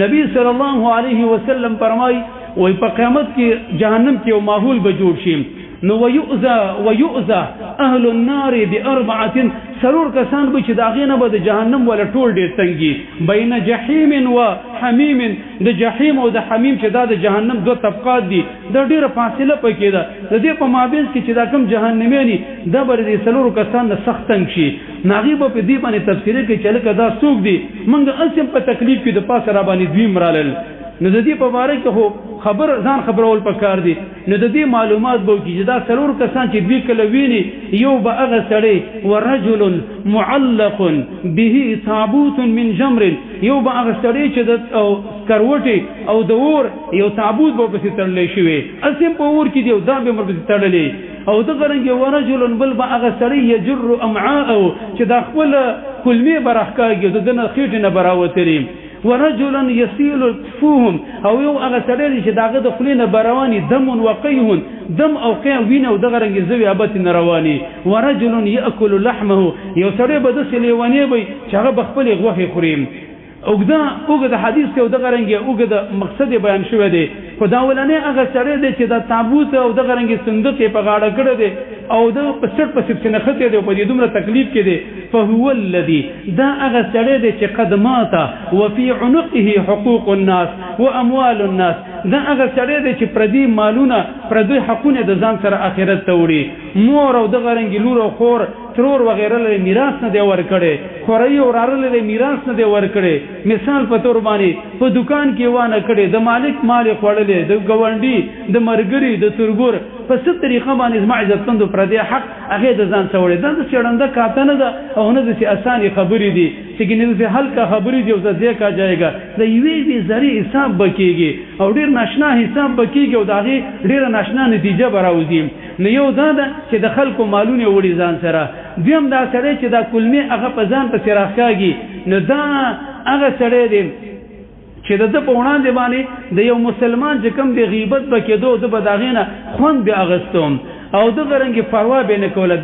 نبی صلی الله علیه وسلم فرمای وای په قیامت کې جهنم کې یو ماحول به جوړ شي نو ويؤذى اهل النار باربعه سرور کسان به چې داغې نه به د جهنم ولا ټول ډېر تنګي بین جحیم و حمیم د جحیم او د حمیم چې دا د جهنم دوه طبقات دي د ډېره فاصله پکې ده د دې په مابین کې چې دا کوم جهنمياني دا به د سرور کسان د سخت تنګ شي ناغي په دې باندې تفسیر کې چې لکه دا څوک دي موږ اسیم په تکلیف کې د پاسه را باندې دوی مرالل نو د دې په باره کې هو خبر ځان خبرول پکار دي نو د دې معلومات به کې دا سرور کسان چې دوی کله ویني یو به هغه سړی ورجل معلق به تابوت من جمر یو به هغه سړی چې د کروټي او د اور یو تابوت به پسې تړلې شوی اسیم په اور کې دی دا به مر پسې تړلې او د غرنګ ورجل بل به هغه سړی یجر امعاء چې د خپل کلمې برخکاږي د دنه خېټه نه براوتري ورجلا يسيل فوهم او یو هغه سړی چې داغه د خلینه برواني دم وقيهن دم او قيا وینه او دغه رنګ زوی ابت نرواني ورجل ياكل لحمه یو سړی به د سلیوانی به چې هغه بخپل غوخي خوري اوګه حدیث ته دغه رنګ اوګه مقصد بیان شوی دی خدا ولنه هغه سړی دی چې د تابوت او دغه رنګ صندوق په غاړه کړی دی او د پسټ په سپسنه خته دی په دې دومره تکلیف کې دی فهو الذي دا هغه سړی دی چې قدماته وفي عنقه حقوق الناس واموال الناس دا هغه سړی دی چې پردي مالونه پردي حقونه د ځان سره آخرت ته وړي مور او دغه رنګ لور او خور ترور وغیرہ له میراث نه دی ورکړي خوري او رارل له میراث نه دی ورکړي مثال په تور باندې په دکان کې وانه کړي د مالک مال خوړلې د ګوندی د مرګري د ترګور په ست طریقه باندې زما عزت مند پر دې حق هغه د ځان څوړي دا څړنده کاته نه ده او نه د اساني خبرې دي چې ګنې د هلکا خبرې دی او ځکه کا جایګا د یوې وی زری حساب بکیږي او ډیر ناشنا حساب بکیږي او داغه ډیر ناشنا نتیجه براوځي نو یو دا ده چې د خلکو مالونه وړي ځان سره دیم دا سره چې دا کلمه هغه په ځان په سراخاږي نو دا هغه سره دی چې د په وړاندې باندې د یو مسلمان چې کوم د غیبت بکېدو د بداغینه خوند به اغستوم او د غرنګ پروا به نه کوله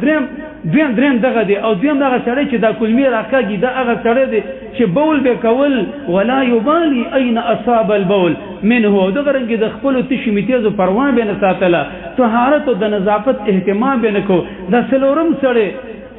دریم دغه دی او دیم دغه سړی چې دا کلمې راکاږي دا هغه سړی دی چې بول به کول ولا یبالي اين اصاب البول منه او دغه رنګ د خپل تشی میتیزو پروا به نه ساتله طهارت او د نظافت اهتمام به نه کو دا سلورم سړی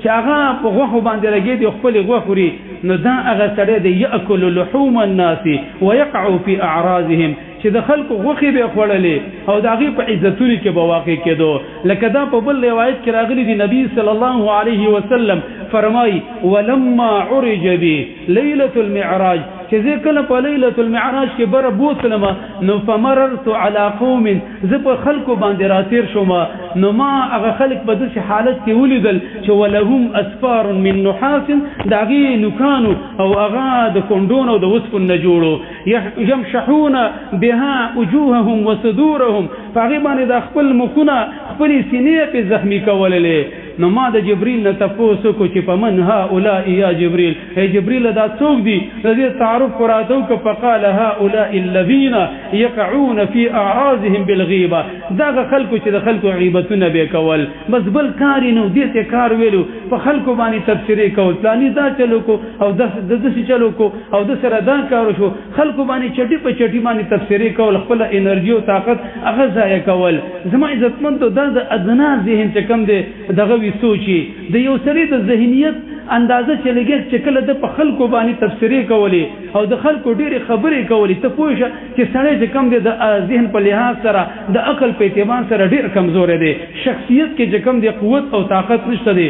چې هغه په غوښو باندې لګي دی خپل غوښوري نو دا هغه سړی دی یاکل لحوم الناس ويقع في اعراضهم چې د خلکو غوښې به خوړلې او د هغې په عزتونو کې به واقع کېدو لکه دا په بل روایت کې راغلی دی نبی صلی الله علیه وسلم فرمای ولما عرج بي ليله المعراج چې زه کله په ليله المعراج کې بره بوتلم نو فمررت على قوم زه په خلکو باندې راتیر شوم نو ما هغه خلک په داسې حالت کې ولیدل چې ولهم اسفار من نحاس د هغې نوکانو او هغه د کونډون او د وسپن نه جوړو يمشحون بها وجوههم وصدورهم فهغې باندې د خپل مخونه خپلې سینې پې زخمي کوللې نو ما د جبريل نه تپوس کو چې په من هؤلاء یا جبريل ای جبريل دا څوک دي د دې تعارف قراتو کو فقال هؤلاء الذين يقعون في اعراضهم بالغيبه دا خلکو چې د خلکو غیبتونه به کول بس بل کار نو دې ته کار ویلو په خلکو باندې تفسیری کول پلاني دا چلو کو او د دې چلو کو او د سره دا کار شو خلکو باندې چټي په چټي باندې تفسیری کول خپل انرژي او طاقت هغه ضایع کول زما عزتمن ته د ادنا ذهن چې کم دی دغه سوچي د یو سړي د ذهنیت اندازه چې لګي چې کله د په خلکو باندې تفسیری کولی او د خلکو ډېری خبرې کولی ته پوه شه چې سړی چې کم دی د ذهن په لحاظ سره د عقل په اعتبار سره ډېر کمزور دی شخصیت کې چې کم دی قوت او طاقت نشته دی